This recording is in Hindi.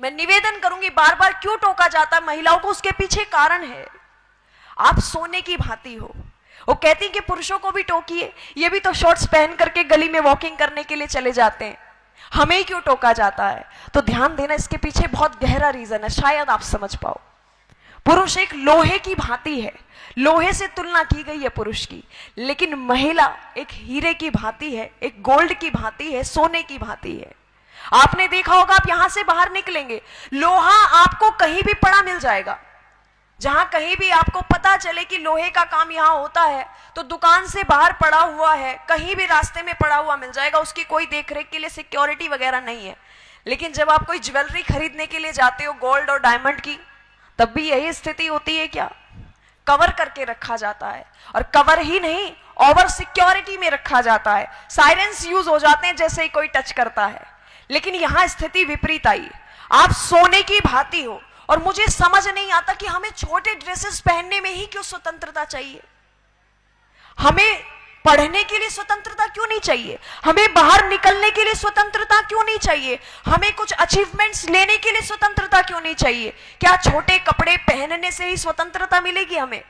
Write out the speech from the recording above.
मैं निवेदन करूंगी, बार बार क्यों टोका जाता है महिलाओं को, उसके पीछे कारण है। आप सोने की भांति हो। वो कहती कि पुरुषों को भी टोकिए, ये भी तो शॉर्ट्स पहन करके गली में वॉकिंग करने के लिए चले जाते हैं, हमें ही क्यों टोका जाता है? तो ध्यान देना, इसके पीछे बहुत गहरा रीजन है, शायद आप समझ पाओ। पुरुष एक लोहे की भांति है, लोहे से तुलना की गई है पुरुष की, लेकिन महिला एक हीरे की भांति है, एक गोल्ड की भांति है, सोने की भांति है। आपने देखा होगा, आप यहां से बाहर निकलेंगे, लोहा आपको कहीं भी पड़ा मिल जाएगा। जहां कहीं भी आपको पता चले कि लोहे का काम यहां होता है, तो दुकान से बाहर पड़ा हुआ है, कहीं भी रास्ते में पड़ा हुआ मिल जाएगा, उसकी कोई देखरेख के लिए सिक्योरिटी वगैरह नहीं है। लेकिन जब आप कोई ज्वेलरी खरीदने के लिए जाते हो, गोल्ड और डायमंड की, तब भी यही स्थिति होती है क्या? कवर करके रखा जाता है, और कवर ही नहीं, ओवर सिक्योरिटी में रखा जाता है। साइरेंस यूज हो जाते हैं जैसे ही कोई टच करता है। लेकिन यहां स्थिति विपरीत आई, आप सोने की भांति हो। और मुझे समझ नहीं आता कि हमें छोटे ड्रेसेस पहनने में ही क्यों स्वतंत्रता चाहिए? हमें पढ़ने के लिए स्वतंत्रता क्यों नहीं चाहिए? हमें बाहर निकलने के लिए स्वतंत्रता क्यों नहीं चाहिए? हमें कुछ अचीवमेंट्स लेने के लिए स्वतंत्रता क्यों नहीं चाहिए? क्या छोटे कपड़े पहनने से ही स्वतंत्रता मिलेगी हमें?